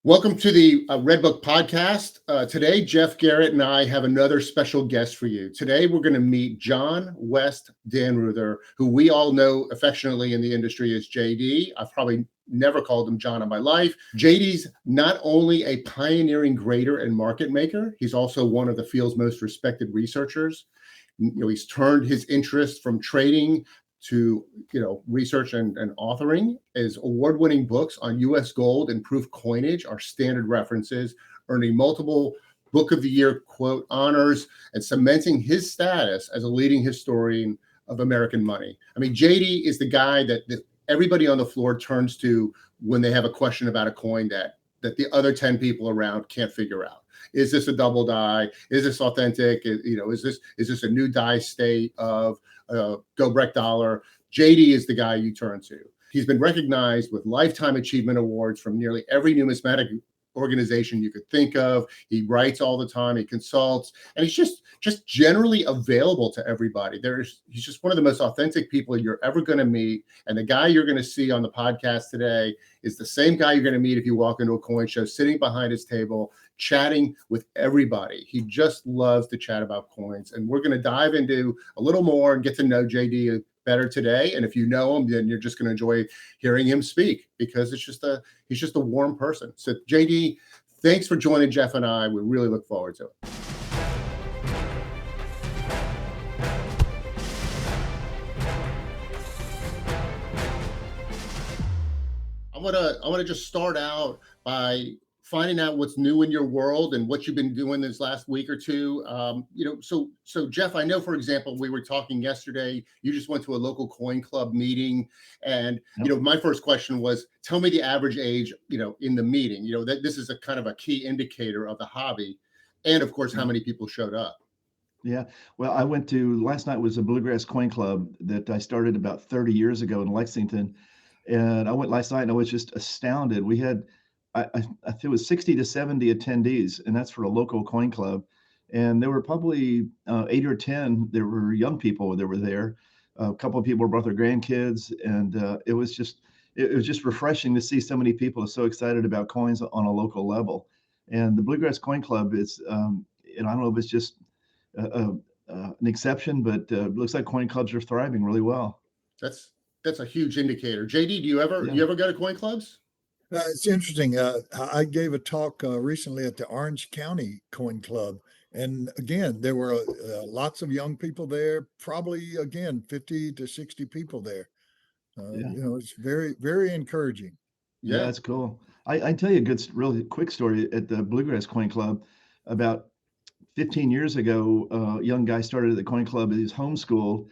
Welcome to the Red Book Podcast. Today, Jeff Garrett and I have another special guest for you. Today, we're going to meet John Dannreuther, who we all know affectionately in the industry as JD. I've probably never called him John in my life. JD's not only a pioneering grader and market maker, he's also one of the field's most respected researchers. He's turned his interest from trading to research and authoring. His award-winning books on U.S. gold and proof coinage are standard references, earning multiple Book of the Year quote honors and cementing his status as a leading historian of American money. I mean, JD is the guy that everybody on the floor turns to when they have a question about a coin that the other 10 people around can't figure out. Is this a double die? Is this authentic? Is this a new die state of Go Breck dollar? JD is the guy you turn to. He's been recognized with lifetime achievement awards from nearly every numismatic organization you could think of. He writes all the time, he consults, and he's just generally available to everybody. He's just one of the most authentic people you're ever going to meet. And the guy you're going to see on the podcast today is the same guy you're going to meet if you walk into a coin show, sitting behind his table, chatting with everybody. He just loves to chat about coins. And we're going to dive into a little more and get to know JD better today. And if you know him, then you're just going to enjoy hearing him speak, because he's just a warm person. So JD, thanks for joining Jeff and I. We really look forward to it. I want to just start out by finding out what's new in your world and what you've been doing this last week or two. So Jeff, I know, for example, we were talking yesterday, you just went to a local coin club meeting, and, my first question was, tell me the average age, in the meeting, that this is a kind of a key indicator of the hobby. And of course, how many people showed up. Yeah. Well, last night was a Bluegrass Coin Club that I started about 30 years ago in Lexington. And I went last night and I was just astounded. We had, I think it was 60 to 70 attendees, and that's for a local coin club. And there were probably 8 or 10. There were young people that were there. A couple of people brought their grandkids, and it was just refreshing to see so many people are so excited about coins on a local level. And the Bluegrass Coin Club is, I don't know if it's just an exception, but it looks like coin clubs are thriving really well. That's a huge indicator. JD, do you ever go to coin clubs? It's interesting. I gave a talk recently at the Orange County Coin Club. And again, there were lots of young people there, probably, again, 50 to 60 people there. It's very, very encouraging. Yeah, that's cool. I can tell you a really quick story at the Bluegrass Coin Club. About 15 years ago, a young guy started at the coin club. He's homeschooled.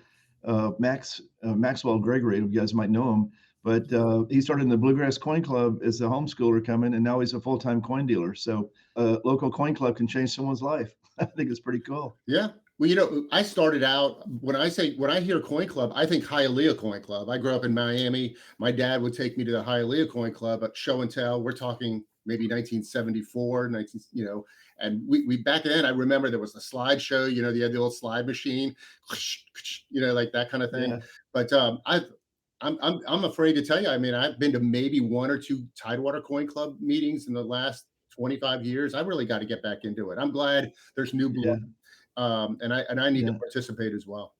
Maxwell Gregory, you guys might know him. But he started in the Bluegrass Coin Club as a homeschooler coming, and now he's a full-time coin dealer. So a local coin club can change someone's life. I think it's pretty cool. Yeah. Well, I started out, when I hear coin club, I think Hialeah Coin Club. I grew up in Miami. My dad would take me to the Hialeah Coin Club at show and tell. We're talking maybe 1974, and we back then, I remember there was the slide show, they had the old slide machine, like that kind of thing. Yeah. But I'm afraid to tell you. I mean, I've been to maybe 1 or 2 Tidewater Coin Club meetings in the last 25 years. I really got to get back into it. I'm glad there's new blood, and I need to participate as well.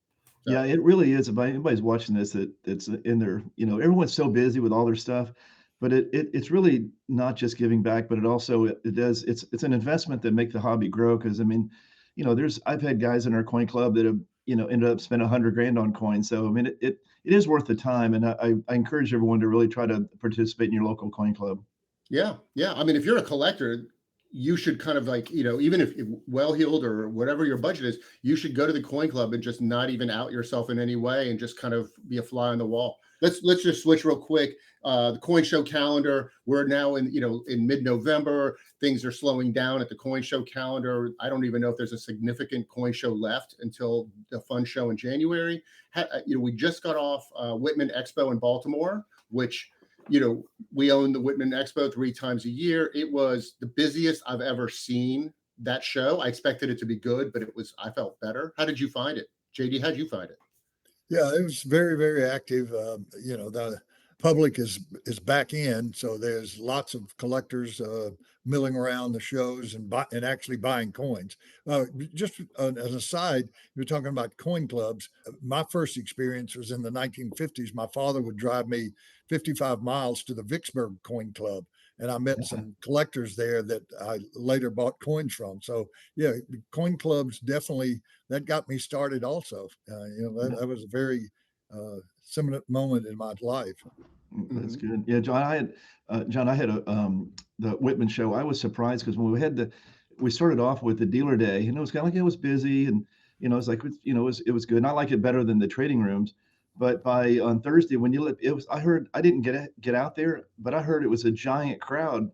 So. Yeah, it really is. If anybody's watching this, it's in there. Everyone's so busy with all their stuff, but it's really not just giving back, but it's an investment that make the hobby grow. Because I mean, I've had guys in our coin club that have ended up spending $100,000 on coins. So I mean, it is worth the time, and I encourage everyone to really try to participate in your local coin club. Yeah. I mean, if you're a collector, you should kind of even if well-heeled or whatever your budget is, you should go to the coin club and just not even out yourself in any way and just kind of be a fly on the wall. Let's just switch real quick. The coin show calendar, we're now in mid-November. Things are slowing down at the coin show calendar. I don't even know if there's a significant coin show left until the fun show in January. We just got off Whitman Expo in Baltimore, which we own the Whitman Expo 3 times a year. It was the busiest I've ever seen that show. I expected it to be good, but I felt better. How did you find it? JD, how'd you find it? Yeah, it was very, very active. public is back in, so there's lots of collectors milling around the shows and actually buying coins. Just an aside, you're talking about coin clubs. My first experience was in the 1950s. My father would drive me 55 miles to the Vicksburg Coin Club, and I met some collectors there that I later bought coins from. So yeah, coin clubs definitely, that got me started also. That was a very similar moment in my life. That's Mhm. good. Yeah, John, I had the Whitman show. I was surprised because when we started off with the dealer day, and it was kind of like it was busy, and it's like it was good. And I like it better than the trading rooms. But by on Thursday, when I heard I didn't get out there, but I heard it was a giant crowd,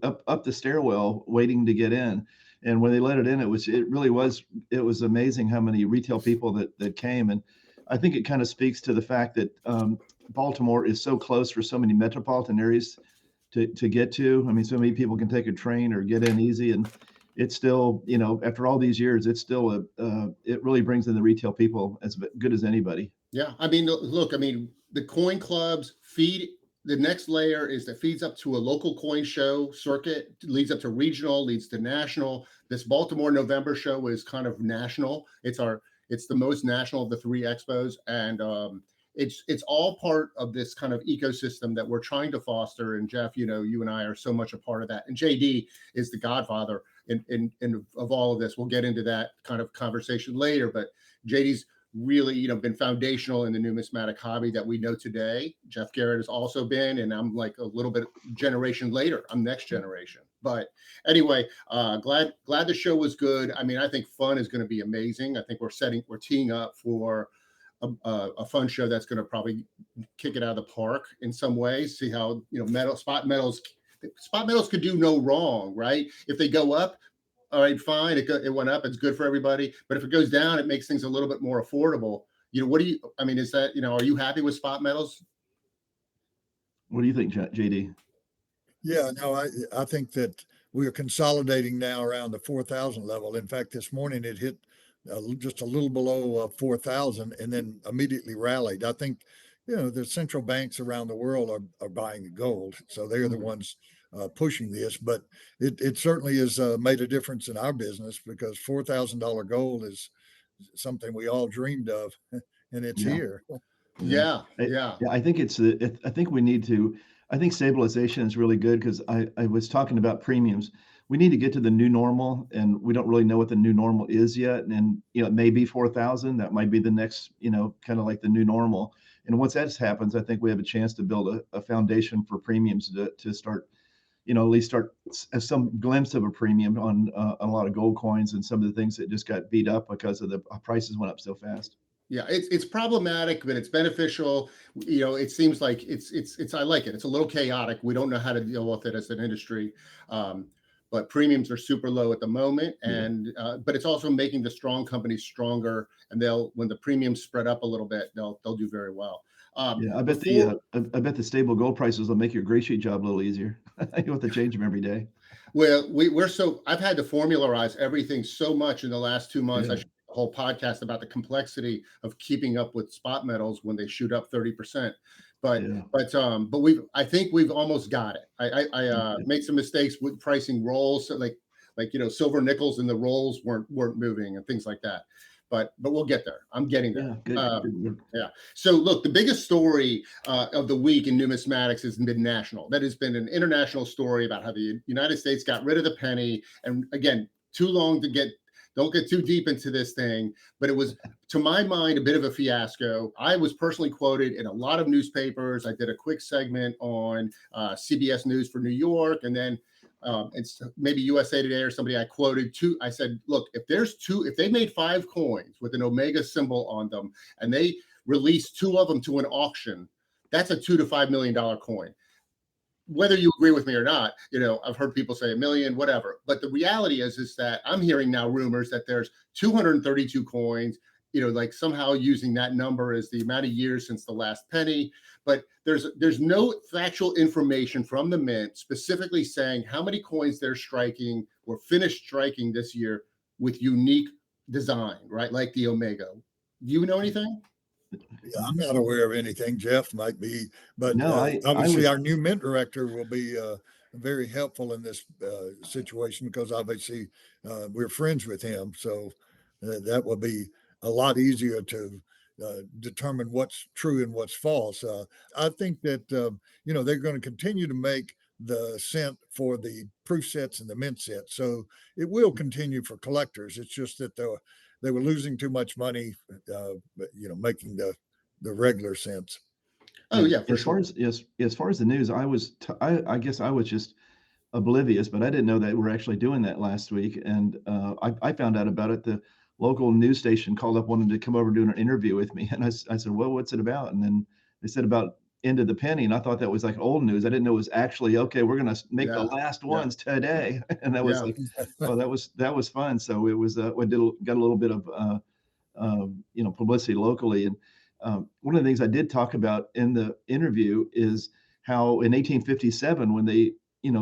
up the stairwell waiting to get in. And when they let it in, it was amazing how many retail people that came. And I think it kind of speaks to the fact that Baltimore is so close for so many metropolitan areas to get to. I mean, so many people can take a train or get in easy, and it's still, after all these years, it's still it really brings in the retail people as good as anybody. Yeah, I mean, look, I mean, the coin clubs feed. The next layer is that feeds up to a local coin show circuit, leads up to regional, leads to national. This Baltimore November show is kind of national. It's the most national of the three expos, and it's all part of this kind of ecosystem that we're trying to foster. And Jeff, you and I are so much a part of that. And JD is the godfather in of all of this. We'll get into that kind of conversation later, but JD's really been foundational in the numismatic hobby that we know today. Jeff Garrett has also been, and I'm like a little bit generation later. I'm next generation. But anyway, glad the show was good. I mean, I think fun is going to be amazing. I think we're teeing up for a fun show that's going to probably kick it out of the park in some ways. See how spot metals could do no wrong, right? If they go up, all right, fine. It went up. It's good for everybody. But if it goes down, it makes things a little bit more affordable. I mean, is that, are you happy with spot metals? What do you think, JD? Yeah, no, I think that we are consolidating now around the 4,000 level. In fact, this morning it hit just a little below 4,000 and then immediately rallied. I think, the central banks around the world are buying gold. So they're the ones pushing this, but it certainly has made a difference in our business because $4,000 gold is something we all dreamed of, and it's Yeah. here. Yeah. Yeah, yeah. I think I think we need to, I think stabilization is really good because I was talking about premiums. We need to get to the new normal, and we don't really know what the new normal is yet. And, it may be 4,000. That might be the next, kind of like the new normal. And once that happens, I think we have a chance to build a foundation for premiums to start, at least start as some glimpse of a premium on a lot of gold coins and some of the things that just got beat up because of the prices went up so fast. Yeah, it's problematic, but it's beneficial. It seems like it's I like it. It's a little chaotic. We don't know how to deal with it as an industry. But premiums are super low at the moment, Yeah. and but it's also making the strong companies stronger. And when the premiums spread up a little bit, they'll do very well. Yeah, Before I bet the stable gold prices will make your gray sheet job a little easier. You don't have to change them every day. Well, I've had to formularize everything so much in the last 2 months. I Yeah, should do a whole podcast about the complexity of keeping up with spot metals when they shoot up 30%. But yeah, I think we've almost got it. I okay. made some mistakes with pricing rolls, so like silver nickels and the rolls weren't moving and things like that. But we'll get there. I'm getting there. Yeah, good work. Yeah. So look, the biggest story of the week in numismatics has been national. That has been an international story about how the United States got rid of the penny. And again, too long to don't get too deep into this thing, but it was, to my mind, a bit of a fiasco. I was personally quoted in a lot of newspapers. I did a quick segment on CBS News for New York, and then it's maybe USA Today or somebody I quoted too. I said, look, if they made 5 coins with an Omega symbol on them and they released 2 of them to an auction, that's a $2 to $5 million coin. Whether you agree with me or not, I've heard people say a million, whatever. But the reality is that I'm hearing now rumors that there's 232 coins, like somehow using that number as the amount of years since the last penny. But there's no factual information from the mint specifically saying how many coins they're striking or finished striking this year with unique design, right? Like the Omega. Do you know anything? Yeah, I'm not aware of anything. Jeff might be, but No, I obviously was. our new mint director will be very helpful in this situation because obviously we're friends with him. So that will be a lot easier to determine what's true and what's false. I think that, they're going to continue to make the cent for the proof sets and the mint sets. So it will continue for collectors. It's just that they were losing too much money, making the regular sense. Oh Yeah. yeah, for As far sure. as far as the news, I guess I was just oblivious, but I didn't know that we're actually doing that last week. And I found out about it. The local news station called up, wanted to come over doing an interview with me, and I said, "Well, what's it about?" And then they said about end of the penny, and I thought that was like old news. I didn't know it was actually okay. We're going to make the Yeah, last yeah, ones today, and that was yeah. like, well, that was fun. So it was got a little bit of publicity locally. And one of the things I did talk about in the interview is how in 1857, when they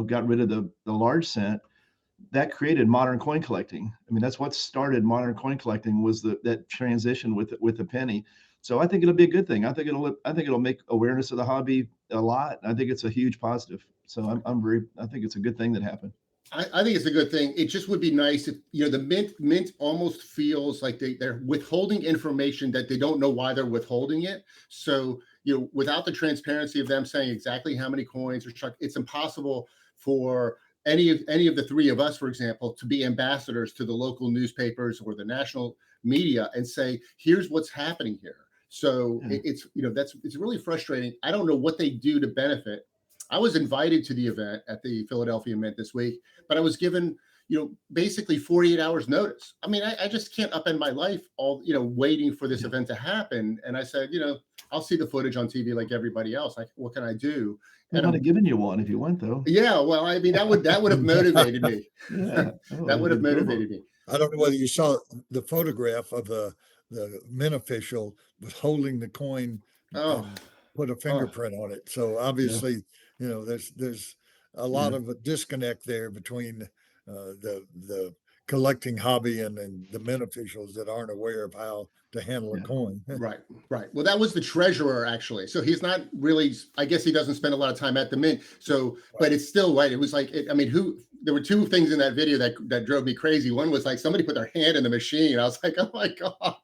got rid of the large cent, that created modern coin collecting. I mean, that's what started modern coin collecting, was that transition with the penny. So I think it'll be a good thing. I think it'll make awareness of the hobby a lot. I think it's a huge positive. So I think it's a good thing that happened. I think it's a good thing. It just would be nice if the mint almost feels like they're withholding information that they don't know why they're withholding it. So without the transparency of them saying exactly how many coins are struck, it's impossible for any of the three of us, for example, to be ambassadors to the local newspapers or the national media and say, here's what's happening here. So Yeah. it's really frustrating. I don't know what they do to benefit. I was invited to the event at the Philadelphia Mint this week, but I was given, basically 48 hours notice. I mean, I just can't upend my life all, waiting for this event to happen. And I said, I'll see the footage on TV like everybody else. Like, what can I do? They And might have given you one if you went, though. yeah, well, I mean, that would have motivated me. Yeah. Oh, That that'd would have be cool. motivated me. I don't know whether you saw the photograph of the mint official holding the coin Oh, and put a oh, fingerprint on it. So Yeah. obviously, there's a lot of a disconnect there between the collecting hobby and the mint officials that aren't aware of how to handle a Yeah. coin. right, right. Well, that was the treasurer actually. So he's not really. I guess he doesn't spend a lot of time at the mint. So, but it's still right. It was like, I mean, there were two things in that video that drove me crazy. One was like somebody put their hand in the machine. I was like, oh my god,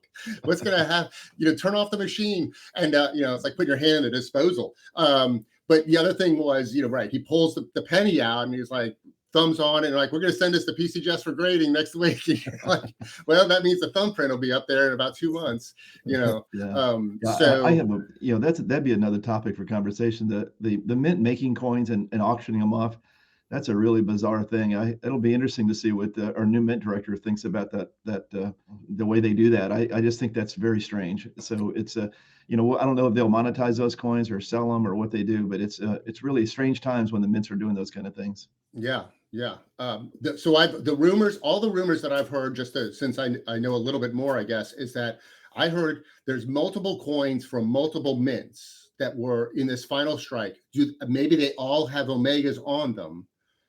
what's gonna happen? Turn off the machine, and it's like putting your hand in the disposal. But the other thing was, right, he pulls the penny out and he's like, thumbs on it, and like, we're going to send this to PC Just for grading next week. And you're like, well, that means the thumbprint will be up there in about 2 months. Yeah. Yeah, So I have that'd be another topic for conversation. The mint making coins and auctioning them off. That's a really bizarre thing. It'll be interesting to see what our new mint director thinks about that the way they do that. I just think that's very strange. So it's I don't know if they'll monetize those coins or sell them or what they do, but it's really strange times when the mints are doing those kind of things. yeah, yeah. All the rumors that I've heard, since I know a little bit more, I guess, is that I heard there's multiple coins from multiple mints that were in this final strike. Maybe they all have omegas on them.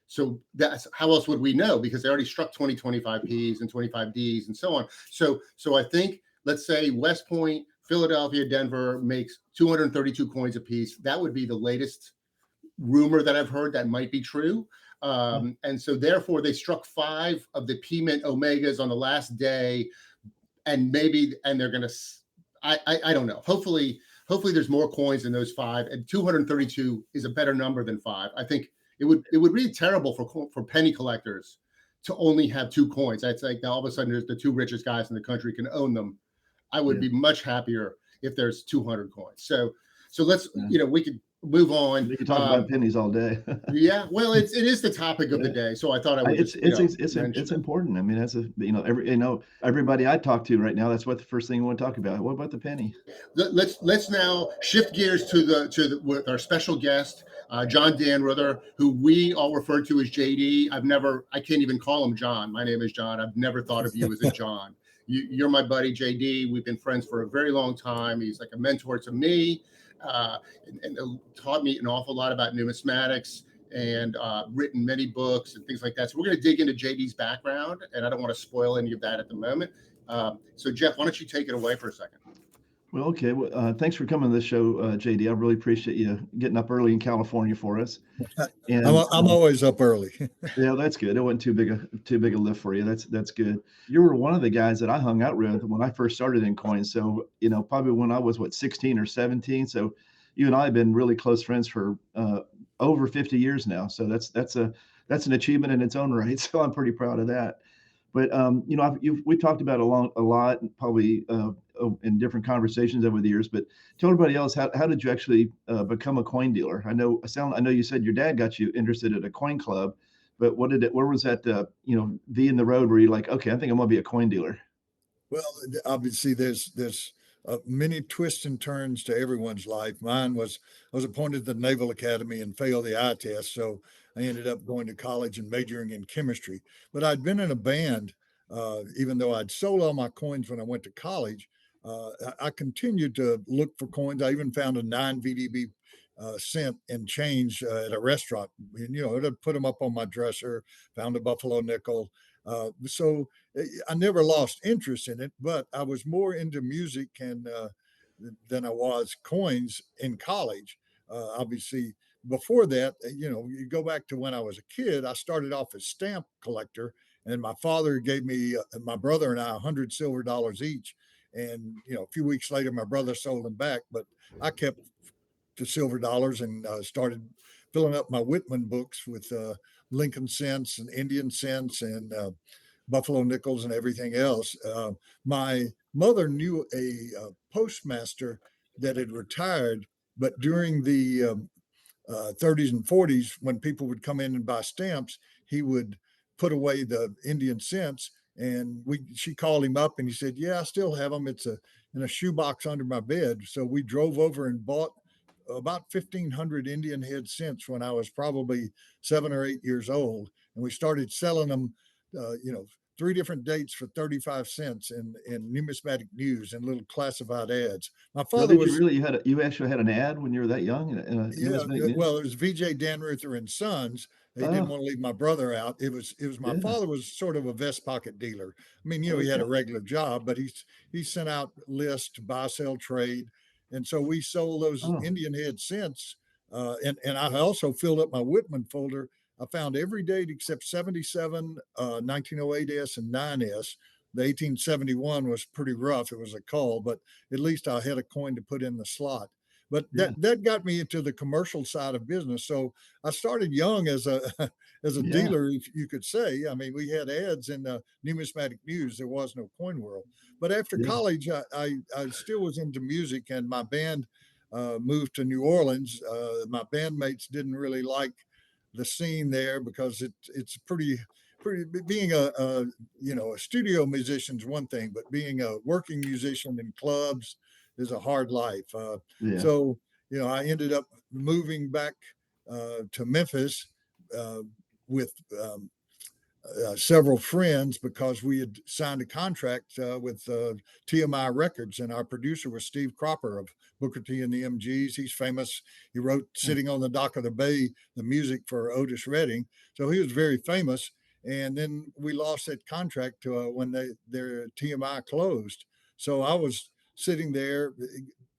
So that's how else would we know? Because they already struck 20, 25Ps and 25Ds and so on. So I think, let's say West Point, Philadelphia, Denver makes 232 coins apiece. That would be the latest rumor that I've heard that might be true. And so therefore they struck 5 of the P Mint Omegas on the last day, and they're going to, I don't know. Hopefully there's more coins than those 5, and 232 is a better number than 5. I think it would be terrible for penny collectors to only have 2 coins. It's like now all of a sudden there's the 2 richest guys in the country can own them. I would be much happier if there's 200 coins. So let's, we could move on. We could talk about pennies all day. Yeah, well, it is the topic of the day, so I thought I would It's important. I mean, that's everybody I talk to right now, that's what the first thing we want to talk about. What about the penny? Let's now shift gears to with our special guest, John Dannreuther, who we all refer to as JD. I can't even call him John. My name is John. I've never thought of you as a John. You're my buddy, JD. We've been friends for a very long time. He's like a mentor to me, and taught me an awful lot about numismatics, and written many books and things like that. So we're going to dig into JD's background, and I don't want to spoil any of that at the moment. So Jeff, why don't you take it away for a second? Well, okay. Well, thanks for coming to the show, JD. I really appreciate you getting up early in California for us. And I'm always up early. yeah, that's good. It wasn't too big a lift for you. That's good. You were one of the guys that I hung out with when I first started in coins. So, probably when I was 16 or 17. So you and I have been really close friends for over 50 years now. So that's an achievement in its own right. So I'm pretty proud of that. But we've talked about a lot, probably in different conversations over the years. But tell everybody else, how did you actually become a coin dealer? I know you said your dad got you interested at a coin club, but where was that V in the road where you're like, okay, I think I'm gonna be a coin dealer? Well, obviously, there's many twists and turns to everyone's life. Mine was I was appointed to the Naval Academy and failed the eye test, so I ended up going to college and majoring in chemistry. But I'd been in a band, even though I'd sold all my coins when I went to college. I continued to look for coins. I even found a 9 VDB cent and change at a restaurant. And, I'd put them up on my dresser. Found a buffalo nickel. So I never lost interest in it, but I was more into music and than I was coins in college. Obviously, before that, you go back to when I was a kid. I started off as stamp collector, and my father gave me my brother and I $100 silver each. And a few weeks later, my brother sold them back, but I kept the silver dollars and started filling up my Whitman books with Lincoln cents and Indian cents and buffalo nickels and everything else. My mother knew a postmaster that had retired, but during the 30s and 40s, when people would come in and buy stamps, he would put away the Indian cents. And she called him up and he said, "Yeah, I still have them. It's in a shoebox under my bed." So we drove over and bought about 1,500 Indian head cents when I was probably 7 or 8 years old. And we started selling them, you know, 3 different dates for 35 cents in numismatic news and little classified ads. My Well, father did you was, really? You actually had an ad when you were that young in yeah, numismatic news? well, it was VJ Dannreuther and Sons. He didn't Oh, want to leave my brother out. It was my yeah. father was sort of a vest pocket dealer. I mean, he had Okay. a regular job, but he sent out lists to buy, sell, trade, and so we sold those Oh, Indian head cents. And I also filled up my Whitman folder. I found every date except 77, 1908S, and 9S. The 1871 was pretty rough. It was a call, but at least I had a coin to put in the slot. But yeah, that got me into the commercial side of business. So I started young as a as a yeah, dealer, if you could say. I mean, we had ads in numismatic news. There was no coin world. But after yeah, college, I still was into music, and my band moved to New Orleans. My bandmates didn't really like the scene there because it's pretty being a studio musician's one thing, but being a working musician in clubs is a hard life. yeah. So I ended up moving back to Memphis uh, with several friends because we had signed a contract with TMI Records, and our producer was Steve Cropper of Booker T and the MGs. He's famous. He wrote Oh, "Sitting on the Dock of the Bay" the music for Otis Redding, so he was very famous. And then we lost that contract when their TMI closed. So I was sitting there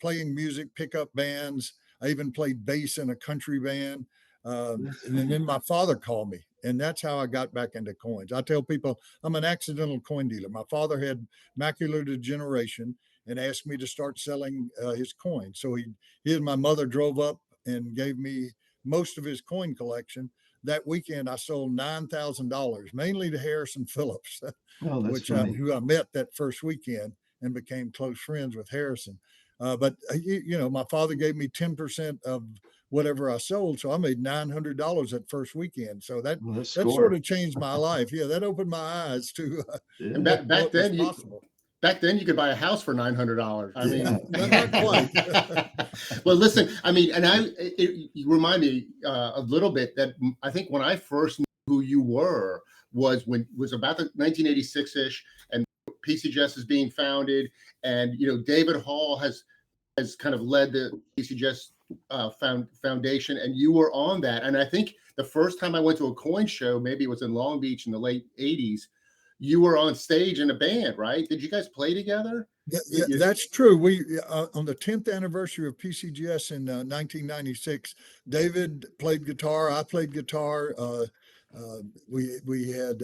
playing music, pickup bands. I even played bass in a country band. that's And funny. then my father called me, and that's how I got back into coins. I tell people I'm an accidental coin dealer. My father had macular degeneration and asked me to start selling his coins. So he and my mother drove up and gave me most of his coin collection. That weekend, I sold $9,000, mainly to Harrison Phillips, Oh, that's funny. who I met that first weekend and became close friends with Harrison. But my father gave me 10% of whatever I sold. So I made $900 that first weekend. So that Well, that's that sort score. of changed my life. Yeah, that opened my eyes to And Yeah, what was possible. back then you could buy a house for $900. I Yeah, mean, not quite. well, listen, I mean, and you remind me a little bit that I think when I first knew who you were was about the 1986 ish, and PCGS is being founded, and David Hall has kind of led the PCGS foundation, and you were on that. And I think the first time I went to a coin show, maybe it was in Long Beach in the late '80s. You were on stage in a band, right? Did you guys play together? That's true. We on the 10th anniversary of PCGS in 1996, David played guitar. I played guitar. We had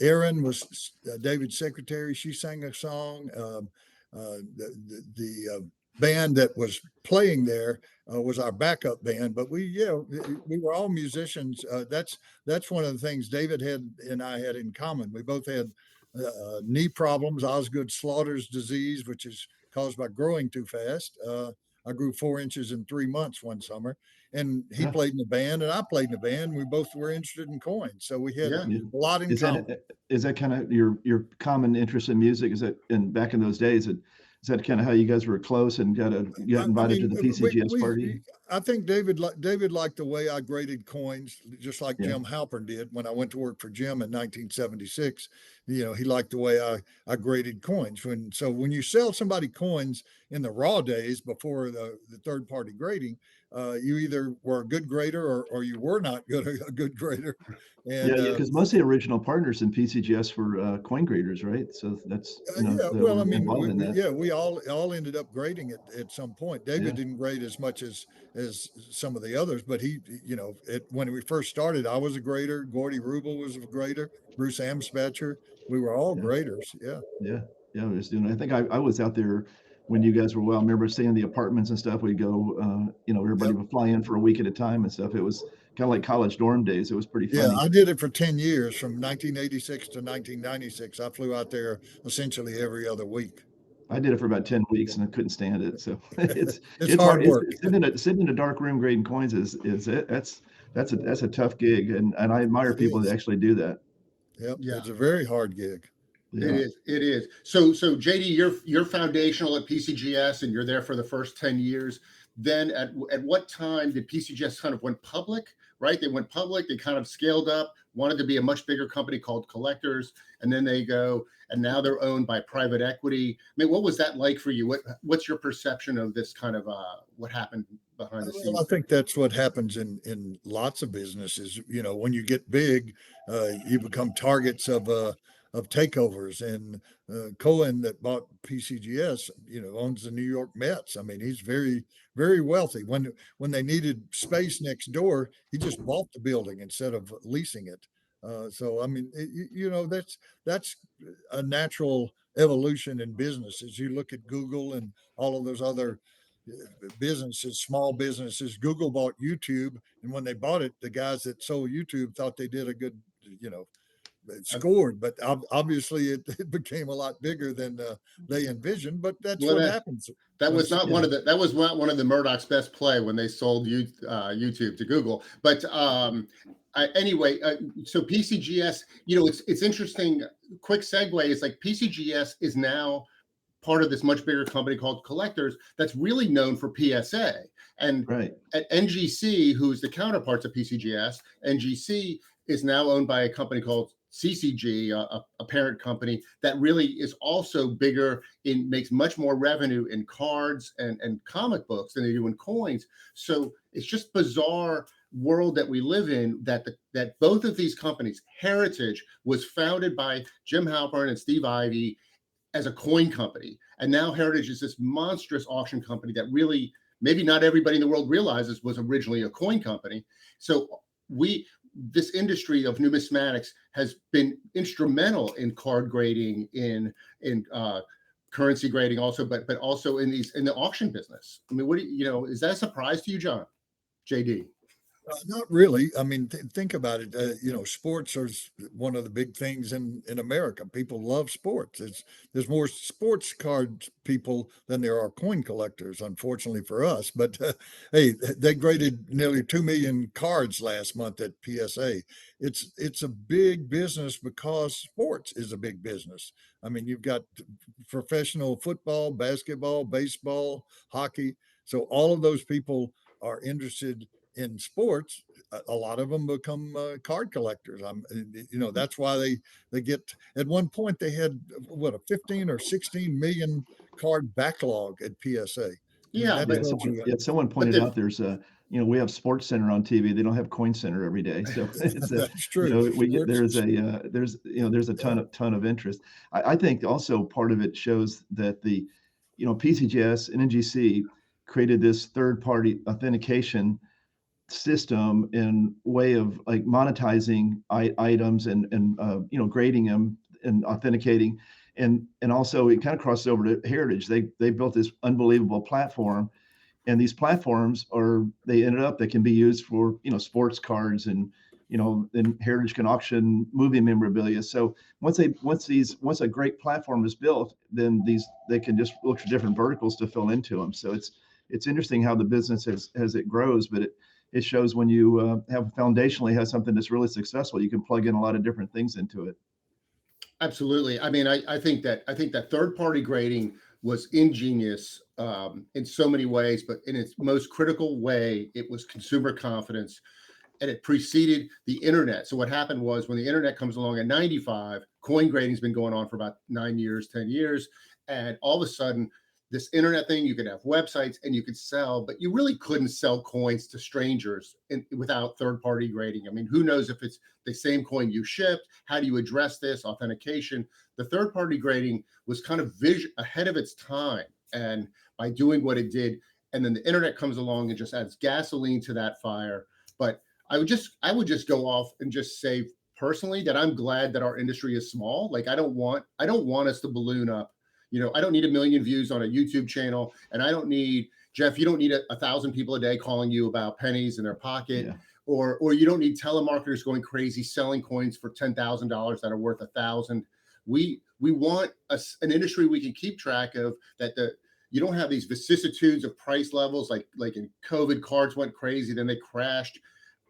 Erin was David's secretary. She sang a song. The band that was playing there was our backup band. But we were all musicians. That's one of the things David had and I had in common. We both had knee problems, Osgood Slaughter's disease, which is caused by growing too fast. I grew 4 inches in 3 months one summer, and he played in the band, and I played in the band. We both were interested in coins, so we had a lot in common. Is that kind of your common interest in music? Is that back in those days? Is that kind of how you guys were close and got invited to the PCGS party? I think David liked the way I graded coins, just like Jim Halpern did when I went to work for Jim in 1976. He liked the way I graded coins. When you sell somebody coins in the raw days before the third party grading, you either were a good grader or you were not a good grader. And because most of the original partners in PCGS were coin graders, right? So that's well, I mean, we all ended up grading it at some point. David didn't grade as much as some of the others, but he, when we first started, I was a grader. Gordy Rubel was a grader. Bruce Amsbatcher. We were all graders. Yeah. I was doing. I think I was out there when you guys were. Well, I remember staying in the apartments and stuff. We'd go. Everybody would fly in for a week at a time and stuff. It was kind of like college dorm days. It was pretty funny. Yeah, I did it for 10 years, from 1986 to 1996. I flew out there essentially every other week. I did it for about 10 weeks and I couldn't stand it. So it's hard work. Sitting in a dark room grading coins that's a tough gig, and I admire people that actually do that. Yep. Yeah. It's a very hard gig. Yeah. It is. So JD, you're foundational at PCGS and you're there for the first 10 years. Then at what time did PCGS kind of went public, right? They went public, they kind of scaled up, wanted to be a much bigger company called Collectors, and then they go, and now they're owned by private equity. I mean, what was that like for you? What's your perception of this kind of what happened behind the scenes? Well, I think that's what happens in lots of businesses. When you get big, you become targets of takeovers. And Cohen, that bought PCGS, owns the New York Mets. I mean, he's very, very wealthy. When they needed space next door, he just bought the building instead of leasing it. So I mean, that's a natural evolution in businesses. You look at Google and all of those other businesses, small businesses. Google bought YouTube, and when they bought it, the guys that sold YouTube thought they did a good, scored, but obviously it became a lot bigger than they envisioned. But that's what happens. That was not one of the Murdoch's best play when they sold YouTube to Google. But anyway, so PCGS, it's interesting. Quick segue is like PCGS is now part of this much bigger company called Collectors that's really known for PSA. And at NGC, who's the counterparts of PCGS, NGC is now owned by a company called CCG, a parent company that really is also bigger makes much more revenue in cards and comic books than they do in coins. So it's just bizarre world that we live in that both of these companies, Heritage was founded by Jim Halpern and Steve Ivey as a coin company. And now Heritage is this monstrous auction company that really maybe not everybody in the world realizes was originally a coin company. So this industry of numismatics has been instrumental in card grading, in currency grading also, but also in the auction business. I mean, is that a surprise to you, John? JD? Not really. I mean, think about it. Sports are one of the big things in America. People love sports. There's more sports card people than there are coin collectors, unfortunately for us. But hey, they graded nearly 2 million cards last month at PSA. It's a big business because sports is a big business. I mean, you've got professional football, basketball, baseball, hockey. So all of those people are interested in sports. A lot of them become card collectors. That's why they get. At one point, they had a 15 or 16 million card backlog at PSA. Someone pointed out there's we have Sports Center on TV. They don't have Coin Center every day. So it's That's true. there's a ton of interest. I think also part of it shows that the, PCGS and NGC created this third party authentication system and way of like monetizing items and grading them and authenticating, and also it kind of crosses over to Heritage. They built this unbelievable platform, and these platforms they can be used for sports cards, and then Heritage can auction movie memorabilia. So once a great platform is built, then they can just look for different verticals to fill into them. So it's interesting how the business as it grows, but it shows when you have foundationally has something that's really successful, you can plug in a lot of different things into it. Absolutely. I mean, I think that third-party grading was ingenious in so many ways, but in its most critical way, it was consumer confidence, and it preceded the internet. So what happened was when the internet comes along in '95, coin grading's been going on for about 9 years, 10 years, and all of a sudden, this internet thing, you could have websites and you could sell, but you really couldn't sell coins to strangers without third-party grading. I mean, who knows if it's the same coin you shipped? How do you address this? Authentication. The third-party grading was kind of ahead of its time, and by doing what it did, and then the internet comes along and just adds gasoline to that fire. But I would just go off and just say personally that I'm glad that our industry is small. Like I don't want us to balloon up. I don't need 1 million views on a YouTube channel, and I don't need, Jeff, you don't need 1,000 people a day calling you about pennies in their pocket, or you don't need telemarketers going crazy selling coins for $10,000 that are worth 1,000. We want an industry we can keep track of, that you don't have these vicissitudes of price levels like in COVID, cards went crazy, then they crashed.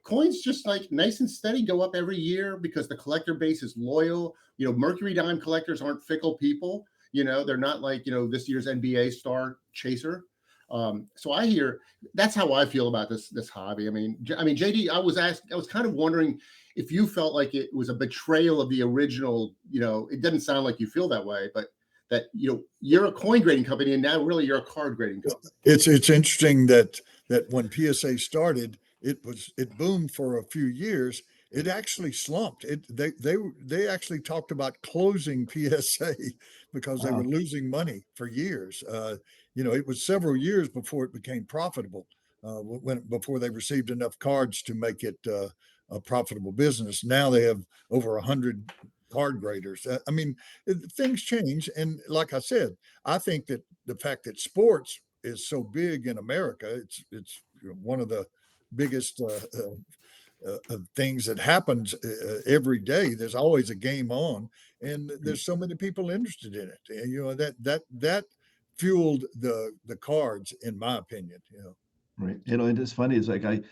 Coins just like nice and steady go up every year because the collector base is loyal. Mercury dime collectors aren't fickle people. They're not like, this year's NBA star chaser. So that's how I feel about this hobby. I mean, JD, I was kind of wondering if you felt like it was a betrayal of the original, it doesn't sound like you feel that way, but that, you're a coin grading company and now really you're a card grading company. It's interesting that when PSA started, it boomed for a few years. It actually slumped. They actually talked about closing PSA because they were losing money for years. It was several years before it became profitable. Before they received enough cards to make it a profitable business. Now they have over 100 card graders. I mean, things change, and like I said, I think that the fact that sports is so big in America, it's one of the biggest things that happens every day. There's always a game on, and there's so many people interested in it. And, that fueled the cards, in my opinion. Right. And it's funny. It's like I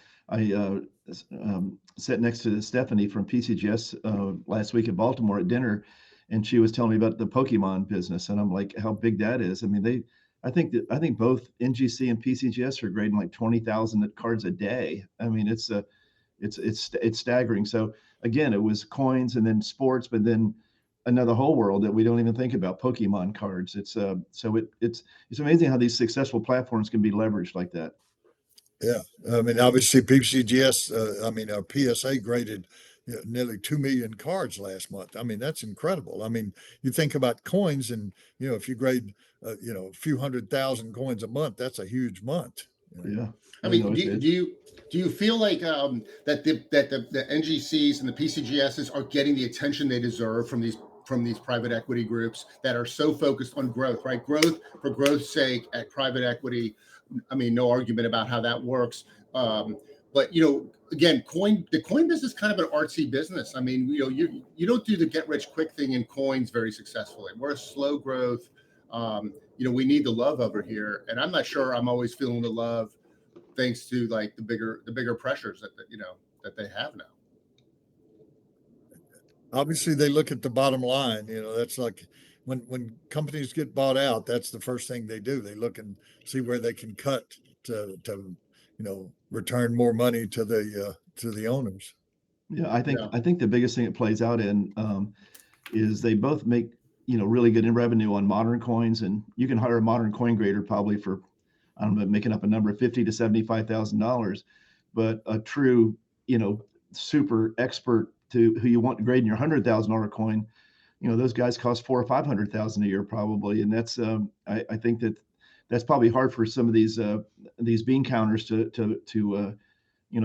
sat next to Stephanie from PCGS last week in Baltimore at dinner, and she was telling me about the Pokemon business, and I'm like, how big that is. I mean, I think both NGC and PCGS are grading like 20,000 cards a day. I mean, it's staggering. So again, it was coins and then sports, but then another whole world that we don't even think about, Pokemon cards. It's amazing how these successful platforms can be leveraged like that. Yeah, I mean, obviously PCGS, our PSA graded nearly 2 million cards last month. I mean, that's incredible. I mean, you think about coins, and if you grade, a few 100,000 coins a month, that's a huge month. Yeah. I mean, do you feel like that the NGCs and the PCGSs are getting the attention they deserve from these private equity groups that are so focused on growth, right? Growth for growth's sake at private equity. I mean, no argument about how that works. But again, the coin business is kind of an artsy business. I mean, you don't do the get rich quick thing in coins very successfully. We're a slow growth. We need the love over here, and I'm not sure I'm always feeling the love, thanks to like the bigger pressures that they have now. Obviously, they look at the bottom line. That's like when companies get bought out, that's the first thing they do. They look and see where they can cut to return more money to the owners. Yeah, I think the biggest thing it plays out in is they both make really good in revenue on modern coins, and you can hire a modern coin grader probably for I don't know, making up a number, $50,000 to $75,000. But a true, super expert to who you want to grade in your $100,000 coin, those guys cost 400,000 or 500,000 a year probably, and that's I think that's probably hard for some of these bean counters to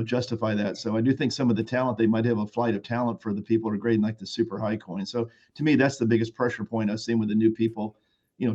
justify that. So I do think some of the talent, they might have a flight of talent for the people who are grading like the super high coin. So to me, that's the biggest pressure point I've seen with the new people,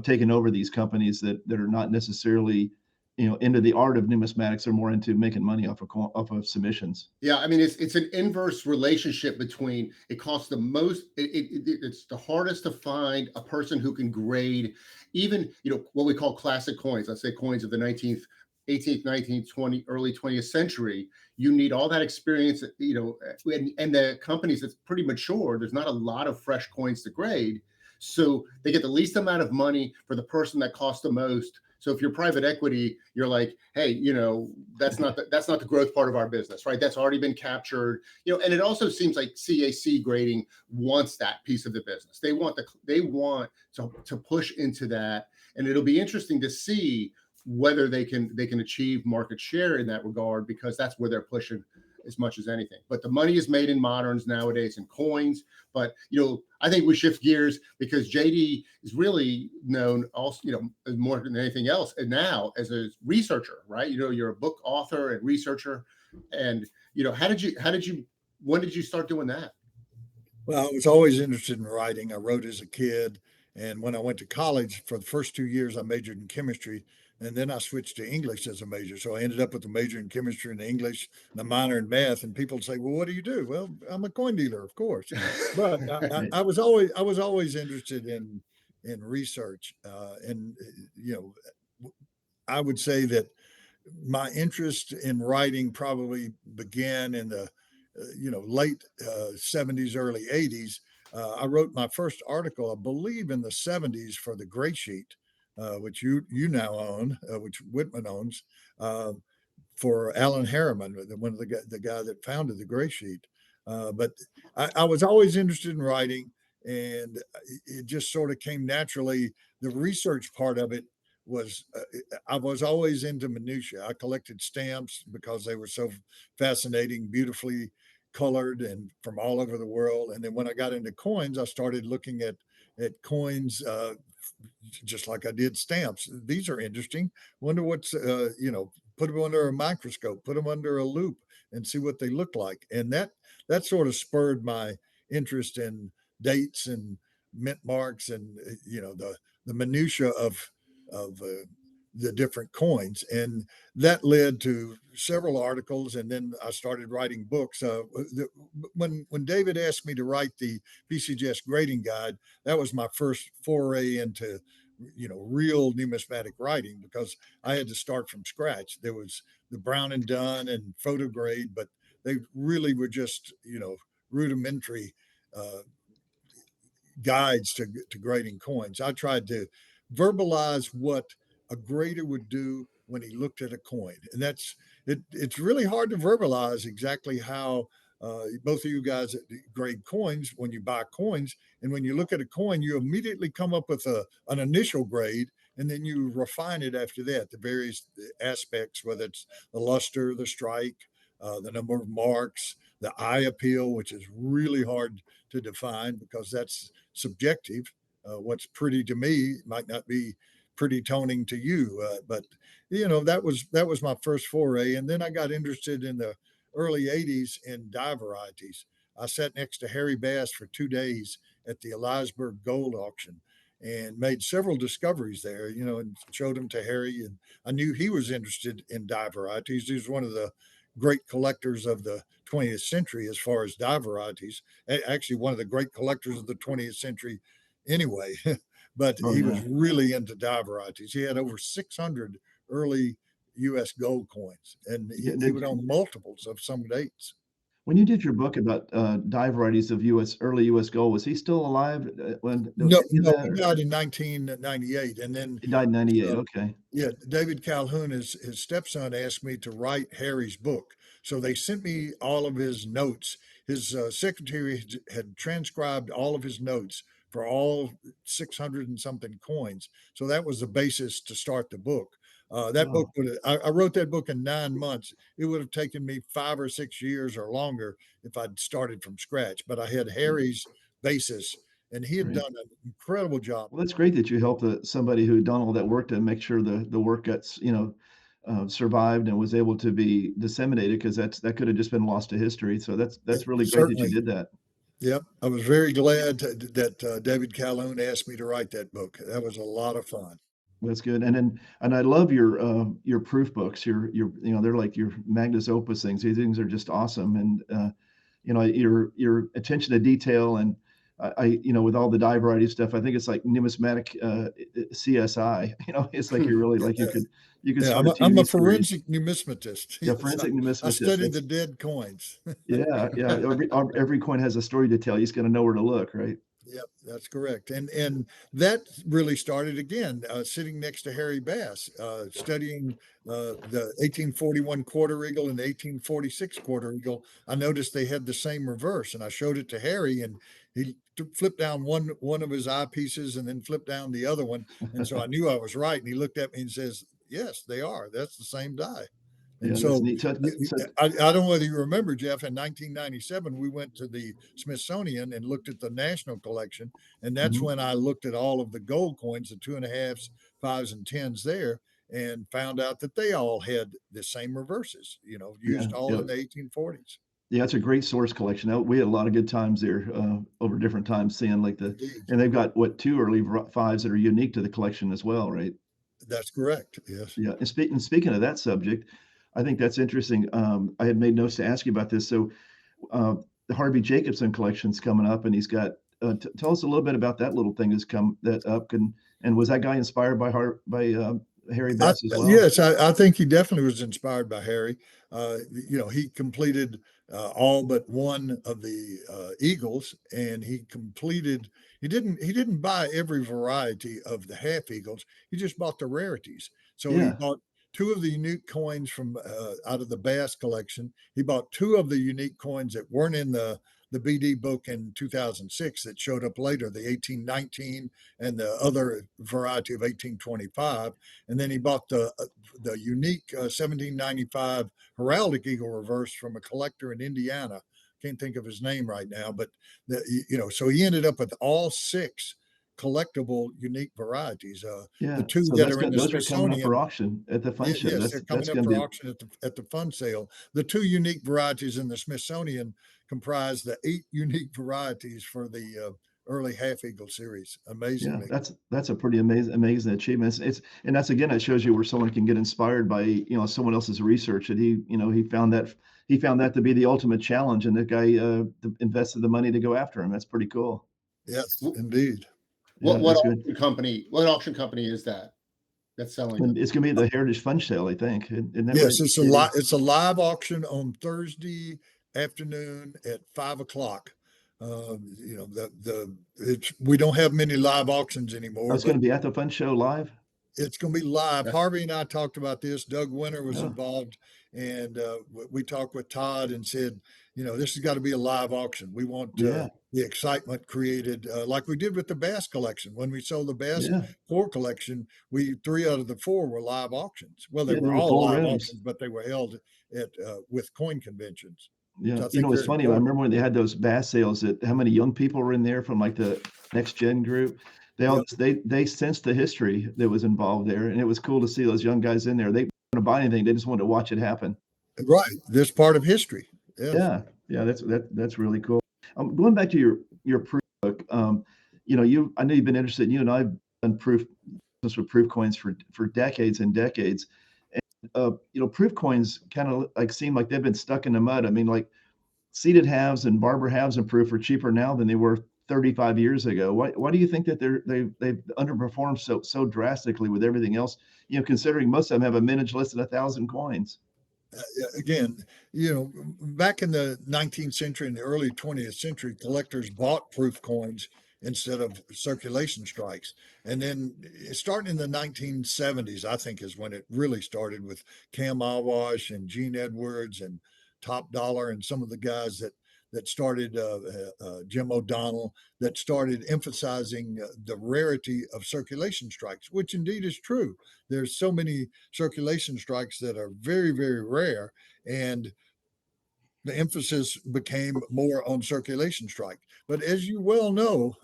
taking over these companies that are not necessarily into the art of numismatics, are more into making money off of submissions. Yeah, I mean it's an inverse relationship between it costs the most. It's the hardest to find a person who can grade even what we call classic coins. Let's say coins of the 19th, 18th, 19th, 20th, early 20th century. You need all that experience, and the companies that's pretty mature. There's not a lot of fresh coins to grade, so they get the least amount of money for the person that costs the most. So if you're private equity, you're like, hey, that's not the growth part of our business, right? That's already been captured, And it also seems like CAC grading wants that piece of the business. They want to push into that, and it'll be interesting to see whether they can achieve market share in that regard, because that's where they're pushing as much as anything. But the money is made in moderns nowadays in coins. But I think we shift gears because JD is really known also, more than anything else, and now as a researcher, right? You're a book author and researcher, and when did you start doing that? Well, I was always interested in writing. I wrote as a kid. And when I went to college, for the first 2 years, I majored in chemistry. And then I switched to English as a major. So I ended up with a major in chemistry and English and a minor in math. And people say, well, what do you do? Well, I'm a coin dealer, of course. But I was always interested in research. I would say that my interest in writing probably began in the late 70s, early 80s. I wrote my first article, I believe, in the 70s for the Gray Sheet, which you now own, which Whitman owns, for Alan Harriman, one of the guy that founded the Gray Sheet. But I was always interested in writing, and it just sort of came naturally. The research part of it was I was always into minutia. I collected stamps because they were so fascinating, beautifully colored and from all over the world. And then when I got into coins, I started looking at coins just like I did stamps. These are interesting. Wonder what's put them under a microscope, put them under a loop, and see what they look like. And that sort of spurred my interest in dates and mint marks and the minutia of the different coins, and that led to several articles. And then I started writing books. When David asked me to write the PCGS grading guide, that was my first foray into real numismatic writing, because I had to start from scratch. There was the Brown and Dunn and photo grade, but they really were just rudimentary guides to grading coins. I tried to verbalize what a grader would do when he looked at a coin, and that's it. It's really hard to verbalize exactly how both of you guys grade coins when you buy coins, and when you look at a coin, you immediately come up with an initial grade, and then you refine it after that. The various aspects, whether it's the luster, the strike, the number of marks, the eye appeal, which is really hard to define because that's subjective. What's pretty to me might not be pretty toning to you, but that was my first foray. And then I got interested in the early 80s in dye varieties. I sat next to Harry Bass for 2 days at the Elizabeth Gold Auction and made several discoveries there, and showed them to Harry. And I knew he was interested in dye varieties. He was one of the great collectors of the 20th century as far as dye varieties. Actually, one of the great collectors of the 20th century anyway. But he was really into dye varieties. He had over 600 early U.S. gold coins, and he would own multiples of some dates. When you did your book about dye varieties of early U.S. gold, was he still alive when? No, he died in 1998, and then he died in 98. Okay. Yeah, David Calhoun, his stepson, asked me to write Harry's book. So they sent me all of his notes. His secretary had transcribed all of his notes for all 600 and something coins. So that was the basis to start the book. That book Wow. I wrote that book in 9 months. It would have taken me 5 or 6 years or longer if I'd started from scratch. But I had Harry's basis, and he had Right. done an incredible job. Well, that's great that you helped somebody who done all that work to make sure the work got survived and was able to be disseminated, because that could have just been lost to history. So that's really great that you Certainly. did that. Yep. I was very glad that David Calhoun asked me to write that book. That was a lot of fun. That's good. And I love your proof books. They're like your magnus opus things. These things are just awesome. And your attention to detail, and with all the die variety stuff, I think it's like numismatic CSI. It's like you're really like you could Yeah, start a I'm a TV series. forensic numismatist. Yeah, Yes, forensic I numismatist. studied the That's dead coins. yeah, yeah. Every coin has a story to tell. You just got to know where to look, right? Yep, that's correct. And that really started again, sitting next to Harry Bass, studying the 1841 quarter eagle and the 1846 quarter eagle. I noticed they had the same reverse, and I showed it to Harry, and he flipped down one of his eyepieces and then flipped down the other one, and so I knew I was right. And he looked at me and says, "Yes, they are. That's the same die." And Yeah, that's so neat. I don't know whether you remember, Jeff, in 1997, we went to the Smithsonian and looked at the National Collection. And that's Mhm. when I looked at all of the gold coins, the 2.5s, fives, and tens there, and found out that they all had the same reverses, Yeah, used all yeah. in the 1840s. Yeah, it's a great source collection. We had a lot of good times there over different times, seeing like Indeed. and they've got what two early fives that are unique to the collection as well, right? That's correct. Yes. Yeah. And speaking of that subject, I think that's interesting. I had made notes to ask you about this. So uh, the Harvey Jacobson collection's coming up, and he's got. Tell us a little bit about that little thing that's come that up, and was that guy inspired by Harry I, Bass as well? yes, I think he definitely was inspired by Harry. He completed all but one of the eagles, and he completed. He didn't buy every variety of the half eagles. He just bought the rarities. So he Yeah. bought two of the unique coins from out of the Bass collection. He bought two of the unique coins that weren't in the BD book in 2006 that showed up later, the 1819 and the other variety of 1825, and then he bought the unique 1795 heraldic eagle reverse from a collector in Indiana. Can't think of his name right now, but so he ended up with all six collectible unique varieties. The Yeah. two So that are in the those are coming up for Smithsonian, auction at the fun show. yes, That's they're that's coming up going for to be auction at the fun sale. The two unique varieties in the Smithsonian comprise the 8 unique varieties for the early half eagle series. yeah. Amazingly. That's a pretty amazing achievement. And that's again, it shows you where someone can get inspired by someone else's research. And he found that to be the ultimate challenge, and the guy invested the money to go after him. That's pretty cool. Yes, Wh- indeed. Yeah, what that's good. auction company? What auction company is that that's selling And them? it's going to be the Heritage Fun Sale, I think. Isn't that right, Yes, it's a JD? it's a live auction on Thursday afternoon at 5 o'clock. We don't have many live auctions I anymore, was going but to be at the Fun Show live. it's going to be live. That's Harvey and I talked about this. Doug Winter was Oh, involved, and we talked with Todd and said, this has got to be a live auction. We want yeah, the excitement created, like we did with the Bass collection. When we sold the Bass yeah, core collection, we 3 out of the 4 were live auctions. Well, they yeah. They were were all full live rooms. auctions, but they were held at with coin conventions, which Yeah, I think it's is funny. I important. remember when they had those bass sales. That how many young people were in there from like the next gen group. Yep. They sensed the history that was involved there, and it was cool to see those young guys in there. They didn't want to buy anything; they just wanted to watch it happen. Right. This part of history. Yes. Yeah, yeah, that's really cool. Going back to your proof book, I know you've been interested. You and I've done proof business with proof coins for decades and decades. Proof coins kind of like seem like they've been stuck in the mud. I mean, like seeded halves and barber halves and proof are cheaper now than they were 35 years ago. Why do you think that they've underperformed so drastically with everything else? Considering most of them have a mintage less than 1,000 coins. Again, back in the 19th century and the early 20th century, collectors bought proof coins instead of circulation strikes. And then starting in the 1970s, I think is when it really started with Cam Awash and Gene Edwards and Top Dollar and some of the guys that that started Jim O'Donnell, that started emphasizing the rarity of circulation strikes, which indeed is true. There's so many circulation strikes that are very, very rare, and the emphasis became more on circulation strike. But as you well know,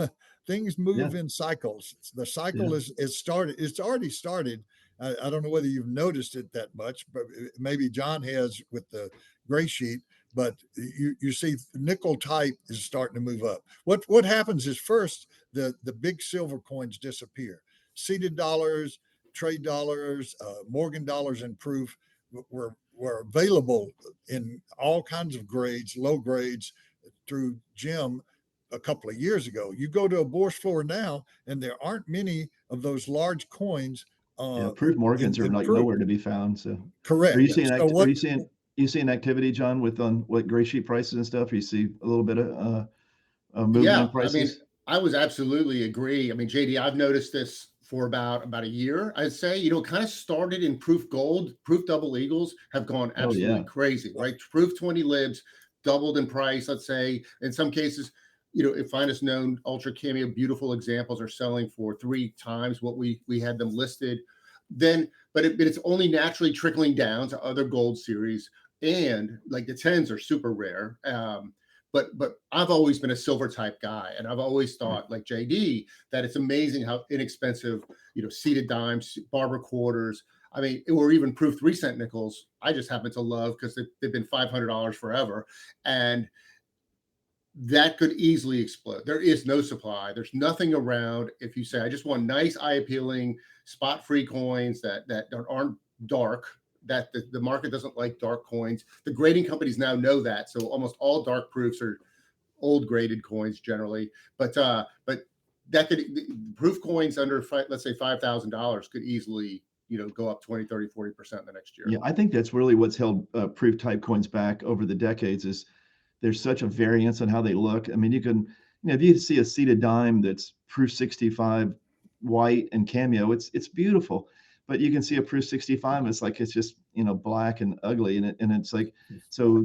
things Yeah, move in cycles. The cycle yeah, is started. It's already started. I don't know whether you've noticed it that much, but maybe John has with the gray sheet. But you see, nickel type is starting to move up. What happens is first the big silver coins disappear. Seated dollars, trade dollars, Morgan dollars, and proof were available in all kinds of grades, low grades, through Jim a couple of years ago. You go to a Bourse floor now, and there aren't many of those large coins yeah. Proof Morgans are in like proof. nowhere to be found. So, are Correct. you seeing So are what? you seeing activity, John, with on what gray sheet prices and stuff? You see a little bit of movement Yeah, in I mean, prices. I was absolutely agree. I mean, JD, I've noticed this for about a year. I'd say, kind of started in proof gold. Proof double eagles have gone Oh absolutely yeah, crazy, right? Proof 20 libs doubled in price. Let's say in some cases, if finest known ultra cameo beautiful examples are selling for 3 times what we had them listed. Then, but it's only naturally trickling down to other gold series, and like the tens are super rare. But I've always been a silver type guy, and I've always right. thought, like JD, that it's amazing how inexpensive, seated dimes, barber quarters. I mean, or even proof 3 cent nickels. I just happen to love because they've been $500 forever, and that could easily explode. There is no supply. There's nothing around. If you say, I just want nice, eye appealing, spot free coins that aren't dark, that the market doesn't like dark coins. The grading companies now know that. So almost all dark proofs are old graded coins generally. But that could proof coins under, let's say $5,000 could easily, go up 20, 30, 40% in the next year. Yeah, I think that's really what's held proof type coins back over the decades is there's such a variance on how they look. I mean, if you see a seated dime that's proof 65 white and cameo, it's beautiful. But you can see a proof 65, it's just black and ugly, and it's like so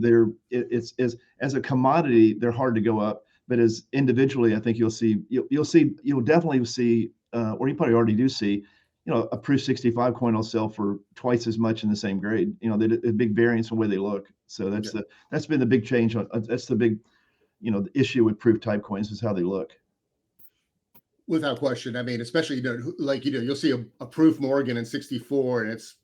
it's as a commodity they're hard to go up, but as individually, I think you'll definitely see, or you probably already do see, a proof 65 coin will sell for twice as much in the same grade. The big variance in the way they look. So Yeah. that's been the big change. That's the big, the issue with proof type coins is how they look. Without question. I mean, especially, like, you'll see a proof Morgan in 64 and it's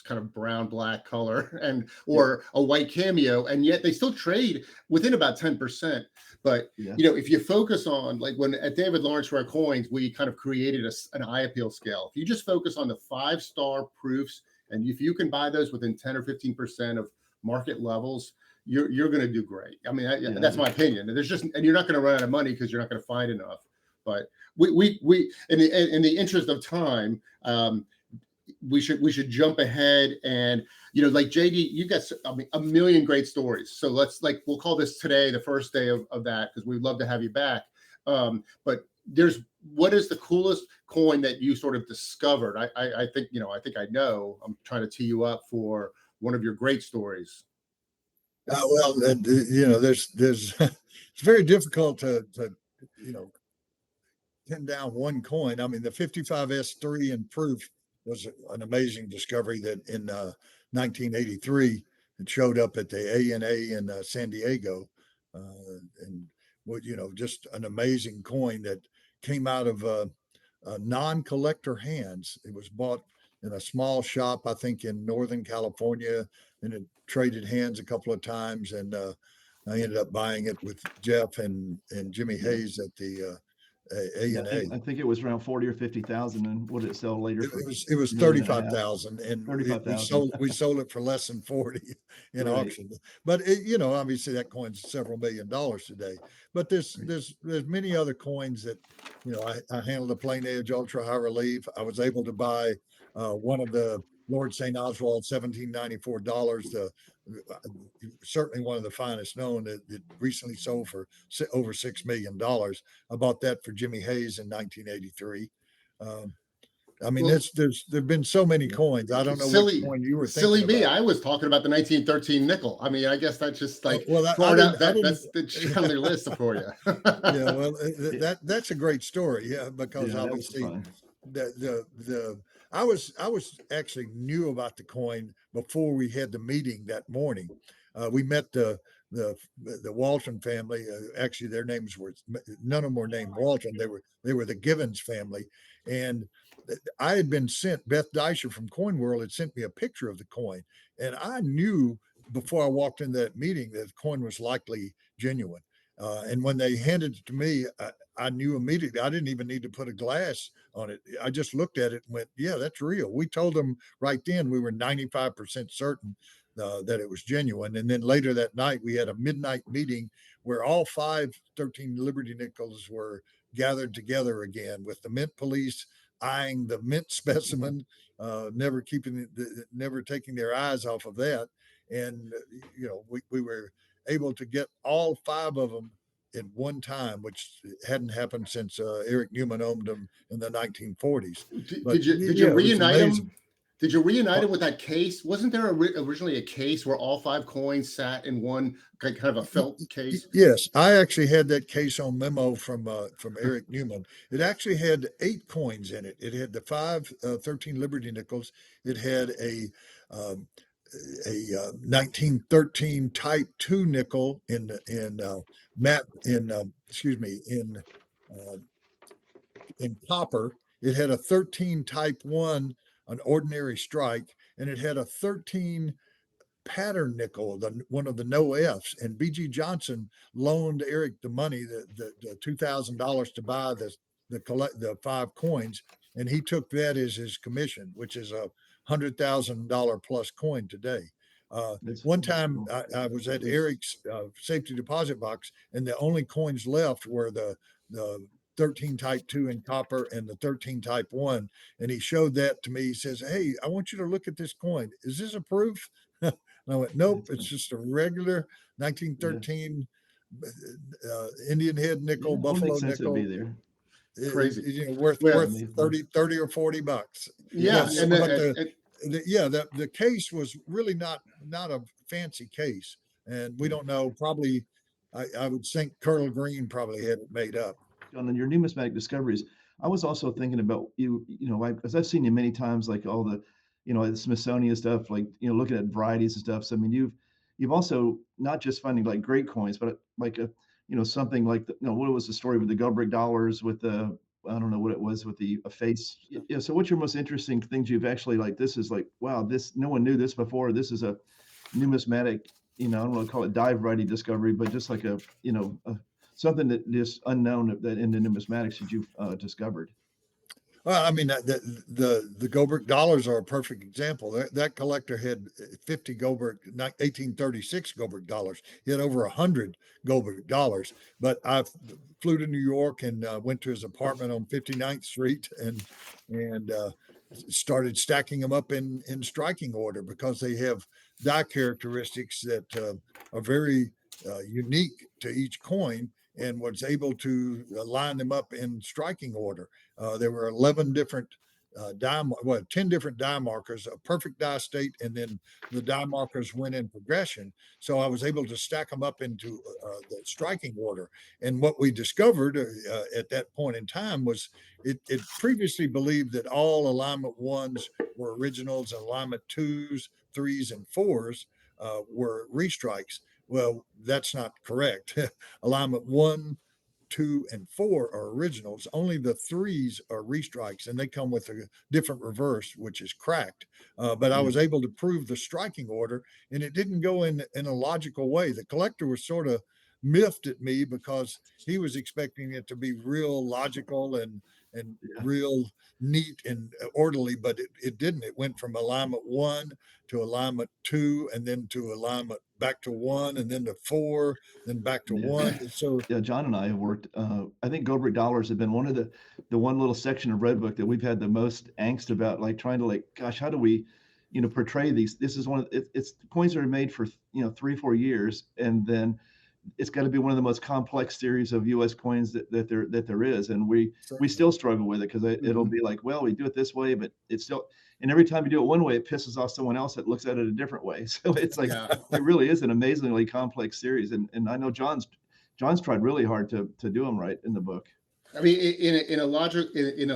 kind of brown, black color or a white cameo. And yet they still trade within about 10%. But, Yeah. If you focus on, like, when at David Lawrence for our coins, we kind of created an eye appeal scale. If you just focus on the 5-star proofs, and if you can buy those within 10 or 15% of market levels, you're going to do great. I mean, that's my opinion. And you're not going to run out of money because you're not going to find enough. But we in the interest of time, we should jump ahead, and like JD, you got, I mean, a million great stories. So we'll call this today the first day of that, because we'd love to have you back. But what is the coolest coin that you sort of discovered? I think I know. I'm trying to tee you up for one of your great stories. Well, there's it's very difficult to pin down one coin. I mean, the 55S3 in proof was an amazing discovery that in 1983 it showed up at the ANA in San Diego, and just an amazing coin that came out of non-collector hands. It was bought in a small shop, I think, in Northern California, and it traded hands a couple of times, and I ended up buying it with Jeff and Jimmy Hayes at the Yeah, ANA. I think it was around 40 or 50,000, and what did it sell later for? It was A million and a half. 35,000, and 35,000. we sold it for less than 40 in Right. auction. But obviously that coin's several $1 million today. But there's many other coins that I handled a plain edge ultra high relief. I was able to buy one of the Lord St. Oswald $1794, certainly one of the finest known, that recently sold for over $6 million. I bought that for Jimmy Hayes in 1983. I mean, Well, there've been so many coins. I don't know which silly, coin you were thinking silly me. about. I was talking about the 1913 nickel. I mean, I guess that's just like Well, I throwing out didn't, I that didn't. that's on their list for you. Yeah, well, Yeah, that's a great story. Yeah, because yeah, that was obviously fun. the I was actually knew about the coin before we had the meeting that morning. We met the the Walton family. Actually, their names were none of them were named Walton. They were the Givens family, and I had been sent. Beth Deisher from Coin World had sent me a picture of the coin, and I knew before I walked into that meeting that the coin was likely genuine. And when they handed it to me, I knew immediately. I didn't even need to put a glass on it. I just looked at it and went, "Yeah, that's real." We told them right then we were 95% certain that it was genuine. And then later that night, we had a midnight meeting where all 513 Liberty Nickels were gathered together again with the mint police eyeing the mint specimen, never taking their eyes off of that. And we were able to get all 5 of them in one time, which hadn't happened since Eric Newman owned them in the 1940s. But Did you yeah, it was reunite them? amazing. Did you reunite Uh, them with that case? Wasn't there originally a case where all 5 coins sat in one kind of a felt case? Yes, I actually had that case on memo from Eric Newman. It actually had 8 coins in it. It had the 13 Liberty nickels. It had um, a 1913 Type 2 nickel in matte in excuse me uh, in copper. It had a 13 Type 1, an ordinary strike, and it had a 13 pattern nickel, one of the no Fs. And BG Johnson loaned Eric the money, the $2,000 to buy the 5 coins, and he took that as his commission, which is $100,000 plus coin today. One That's time cool. I was at It's Eric's safety deposit box, and the only coins left were the 13 Type 2 in copper and the 13 Type 1. And he showed that to me. He says, "Hey, I want you to look at this coin. Is this a proof?" And I went, "Nope, it's it's just a regular yeah, 1913 Indian head nickel, yeah. Well, it buffalo makes sense it'd be nickel, there. Crazy. worth Well, I mean, 30 or $40." yeah, yeah, But and but then the case was really not a fancy case, and we yeah. don't know. Probably, I would think Colonel Green probably had it made up. On your numismatic discoveries, I was also thinking about you. Because I've seen you many times, like all the, the Smithsonian stuff, like looking at varieties and stuff. So I mean, you've also not just finding like great coins, but like a, something like what was the story with the Goldbrick dollars with the, I don't know what it was with the a face. Yeah. So what's your most interesting things you've actually like? This is like, wow, this no one knew this before. This is a numismatic, I don't want to call it dive variety discovery, but just like something that is unknown that in the numismatics that you've discovered. Well, I mean, the Goldberg dollars are a perfect example. That collector had 50 Goldberg 1836 Goldberg dollars. He had over 100 Goldberg dollars. But I flew to New York and went to his apartment on 59th Street and started stacking them up in striking order because they have die characteristics that are very unique to each coin, and was able to line them up in striking order. There were 11 different 10 different die markers, a perfect die state, and then the die markers went in progression. So I was able to stack them up into the striking order. And what we discovered at that point in time was it previously believed that all alignment ones were originals, and alignment twos, threes, and fours were restrikes. Well, that's not correct. Alignment 1, 2, and 4 are originals. Only the threes are restrikes, and they come with a different reverse, which is cracked. But I Yeah. was able to prove the striking order, and it didn't go in a logical way. The collector was sort of miffed at me because he was expecting it to be real logical and Yeah. real neat and orderly, but it didn't. It went from alignment 1 to alignment 2, and then to alignment back to 1, and then to 4, then back to Yeah. 1. And so Yeah, John and I have worked. I think Goldbrick dollars have been one of the one little section of Red Book that we've had the most angst about, like trying to gosh, how do we, portray these? This is one of it's the coins that are made for 3-4 years, and then it's got to be one of the most complex series of U.S. coins that there is, and we Certainly. still struggle with it because it'll be like, well, we do it this way, but it's still, and every time you do it one way, it pisses off someone else that looks at it a different way. So it's like Yeah. it really is an amazingly complex series, and I know John's tried really hard to do them right in the book. I mean, in a logic, in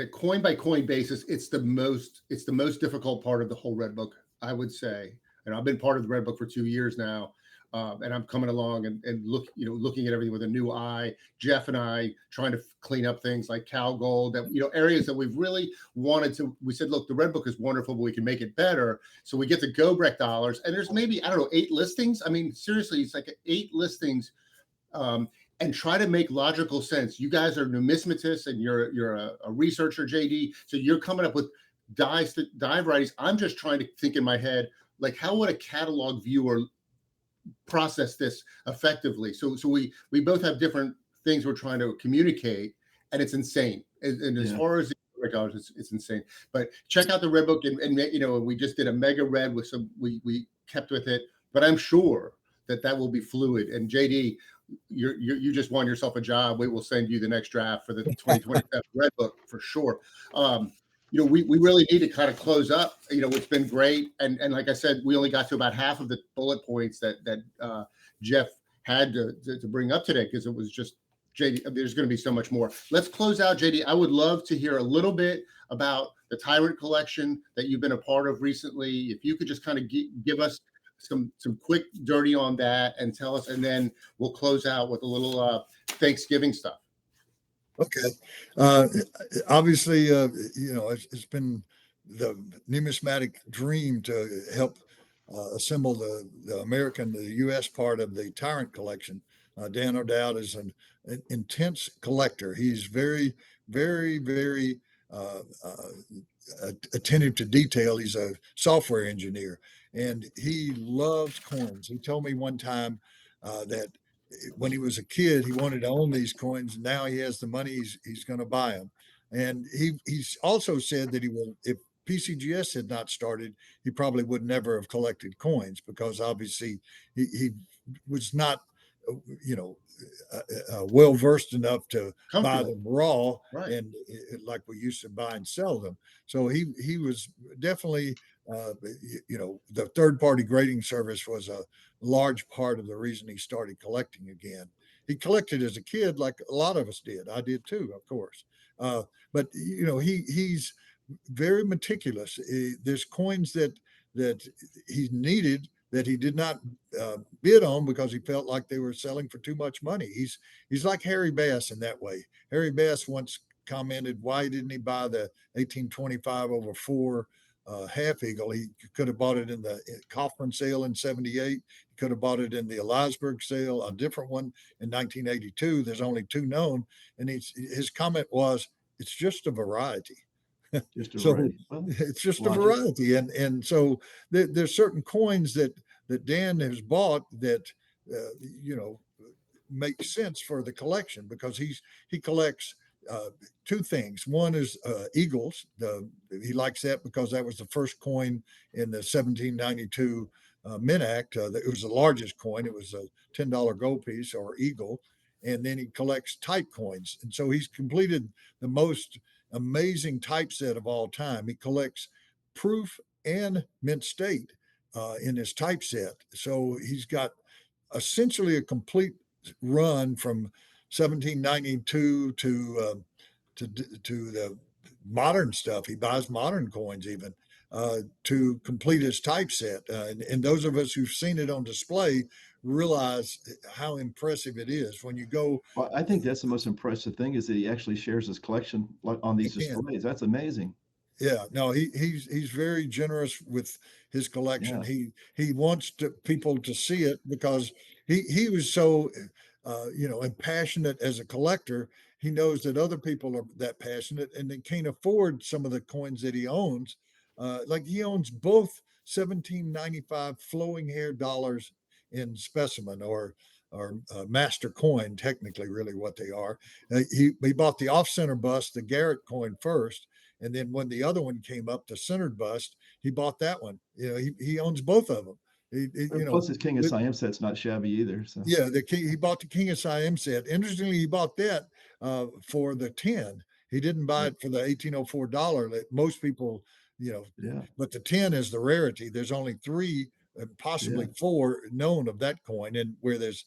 a coin by coin basis, it's the most difficult part of the whole Red Book, I would say. And I've been part of the Red Book for 2 years now, and I'm coming along and looking at everything with a new eye. Jeff and I trying to clean up things like cow gold, that areas that we've really wanted to. We said, look, the Red Book is wonderful, but we can make it better. So we get the Gobrek dollars, and there's maybe, I don't know, 8 listings. I mean, seriously, it's like 8 listings. And try to make logical sense. You guys are numismatists, and you're a researcher, JD. So you're coming up with die varieties. I'm just trying to think in my head, like, how would a catalog viewer process this effectively? So we both have different things we're trying to communicate, and it's insane. And as far as it's insane. But check out the Red Book, and we just did a mega red with some. We kept with it, but I'm sure that will be fluid. And JD, you just won yourself a job. We will send you the next draft for the 2027 Red Book for sure. We really need to kind of close up. It's been great, and like I said, we only got to about half of the bullet points that Jeff had to bring up today, because it was just JD. There's going to be so much more. Let's close out, JD. I would love to hear a little bit about the Tyrant Collection that you've been a part of recently. If you could just kind of give us some quick dirty on that and tell us, and then we'll close out with a little Thanksgiving stuff. Okay. Obviously, it's been the numismatic dream to help assemble the U.S. part of the Tyrant Collection. Dan O'Dowd is an intense collector. He's very, very, very attentive to detail. He's a software engineer, and he loves coins. He told me one time that when he was a kid, he wanted to own these coins. Now he has the money; he's going to buy them. And he's also said that if PCGS had not started, he probably would never have collected coins, because obviously he was not, well versed enough to buy them raw, right, and like we used to buy and sell them. So he was definitely, the third party grading service was a large part of the reason he started collecting again. He collected as a kid, like a lot of us did. I did too, of course. But he's very meticulous. There's coins that he needed that he did not bid on because he felt like they were selling for too much money. He's like Harry Bass in that way. Harry Bass once commented, why didn't he buy the 1825/4 half eagle? He could have bought it in the Kaufman sale in 78. He could have bought it in the Eliasberg sale, a different one in 1982. There's only 2 known. And his comment was, it's just a variety. Just a So variety. Well, it's just logic. a variety. And so there's certain coins that Dan has bought that, make sense for the collection, because he collects 2 things. One is eagles. He likes that because that was the first coin in the 1792 Mint Act. It was the largest coin. It was a $10 gold piece, or eagle. And then he collects type coins. And so he's completed the most amazing typeset of all time. He collects proof and mint state in his typeset. So he's got essentially a complete run from 1792 to the modern stuff. He buys modern coins even to complete his typeset. And those of us who've seen it on display realize how impressive it is when you go. Well, I think that's the most impressive thing, is that he actually shares his collection on these displays. That's amazing. Yeah, no, he's very generous with his collection. Yeah. He wants people to see it, because he was so and passionate as a collector. He knows that other people are that passionate and they can't afford some of the coins that he owns. Like he owns both 1795 flowing hair dollars in specimen, or master coin, technically, really what they are. He bought the off-center bust, the Garrett coin, first. And then when the other one came up, the centered bust, he bought that one. He owns both of them. You know, Plus, his King of Siam set's not shabby either. So yeah, he bought the King of Siam set. Interestingly, he bought that for the 10. He didn't buy it for the $1804 that most people, you know, yeah, but the 10 is the rarity. There's only 3, possibly 4 known of that coin, and where there's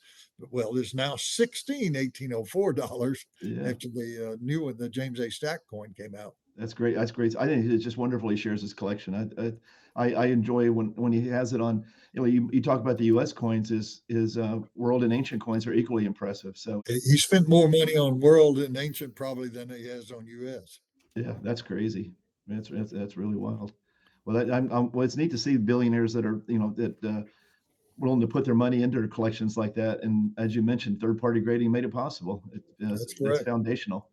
now 16 $1804 yeah. after the new one, the James A. Stack coin came out. That's great. That's great. I think it's just wonderful. He shares his collection. I enjoy when he has it on. You know, you talk about the U.S. coins. His world and ancient coins are equally impressive. So He spent more money on world and ancient probably than he has on U.S. yeah, that's crazy. That's really wild. Well, well, it's neat to see billionaires that are willing to put their money into their collections like that. And as you mentioned, third-party grading made it possible. That's foundational.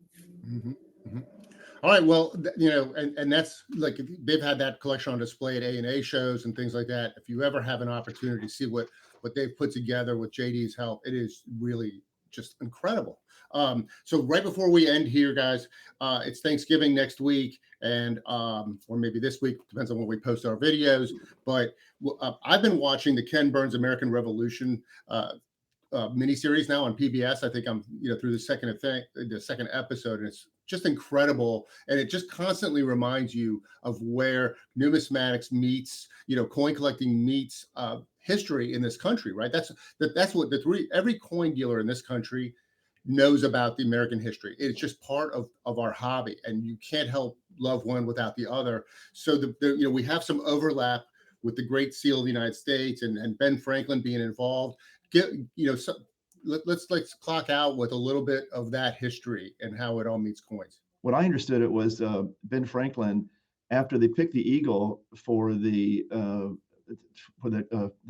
Mm-hmm. Mm-hmm. All right. Well, and that's like, they've had that collection on display at A&A shows and things like that. If you ever have an opportunity to see what they've put together with JD's help, it is really just incredible. So right before we end here, guys, it's Thanksgiving next week, and or maybe this week, depends on when we post our videos. But I've been watching the Ken Burns American Revolution miniseries now on PBS. I think I'm through the second episode, and it's just incredible, and it just constantly reminds you of where numismatics meets coin collecting meets history in this country, right? That's what every coin dealer in this country knows about the American history. It's just part of our hobby, and you can't help love one without the other. So we have some overlap with the Great Seal of the United States and Ben Franklin being involved. Let's clock out with a little bit of that history and how it all meets coins. What I understood it was Ben Franklin, after they picked the eagle for the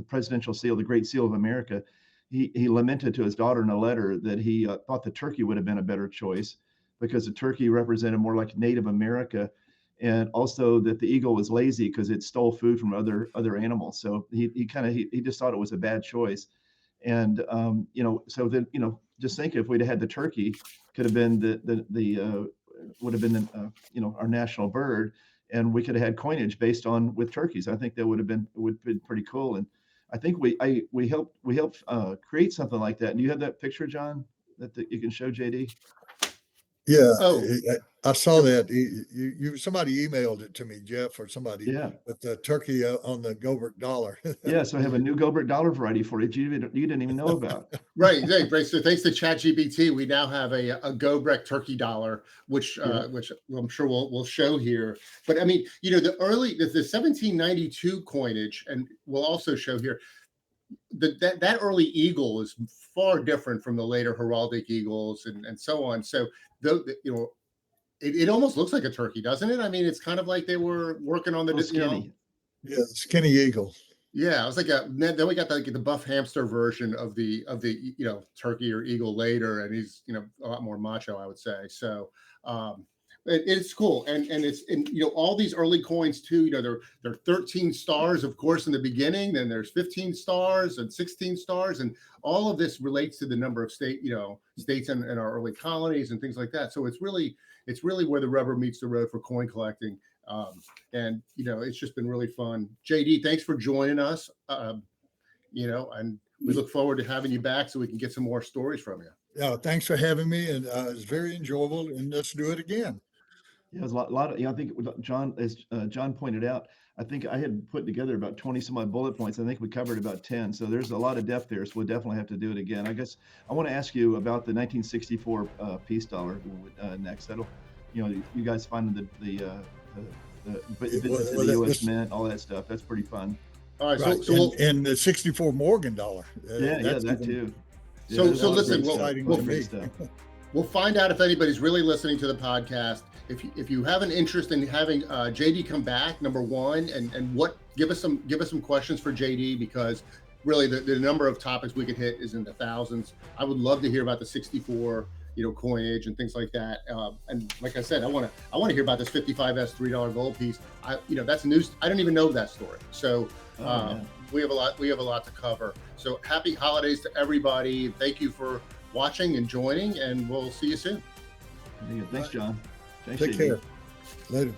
presidential seal, the Great Seal of America, he lamented to his daughter in a letter that he thought the turkey would have been a better choice because the turkey represented more like Native America, and also that the eagle was lazy because it stole food from other animals. So he just thought it was a bad choice. And so then just think if we'd had the turkey, could have been would have been our national bird, and we could have had coinage based on with turkeys. I think that would have been pretty cool. And I think we helped create something like that. And you have that picture, John, that you can show JD? Yeah. Oh, I saw that. Somebody emailed it to me, Jeff, or somebody. Yeah. With the turkey on the Gobert dollar. Yeah. So I have a new Gobert dollar variety for you. You didn't even know about. Right. So thanks to ChatGPT, we now have a Gobert turkey dollar, which I'm sure we'll show here. But I mean, the 1792 coinage, and we'll also show here. That early eagle is far different from the later heraldic eagles and so on. So it almost looks like a turkey, doesn't it? I mean, it's kind of like they were working on the skinny. Yeah, skinny eagle. Yeah, it was like then we got the buff hamster version of the turkey or eagle later, and he's a lot more macho, I would say. So it's cool, and it's all these early coins too. There are 13 stars, of course, in the beginning. Then there's 15 stars and 16 stars, and all of this relates to the number of states in our early colonies and things like that. So it's really where the rubber meets the road for coin collecting. And it's just been really fun. JD, thanks for joining us. And we look forward to having you back so we can get some more stories from you. Yeah, thanks for having me, and it's very enjoyable. And let's do it again. Yeah, there's a lot of, I think John, as John pointed out, I think I had put together about 20 some odd bullet points. I think we covered about 10. So there's a lot of depth there. So we'll definitely have to do it again. I guess I want to ask you about the 1964 peace dollar next. You guys finding the visits to the U.S. Mint, all that stuff. That's pretty fun. All right. Right. So and the 64 Morgan dollar. That too. So listen, we'll find out if anybody's really listening to the podcast. If you have an interest in having JD come back, number one, and give us some questions for JD, because really the number of topics we could hit is in the thousands. I would love to hear about the 64 coinage and things like that. And like I said, I want to hear about this 55S $3 gold piece. That's news. I don't even know that story. So we have a lot to cover. So happy holidays to everybody. Thank you for watching and joining, and we'll see you soon. Thanks, John. Take care. Later.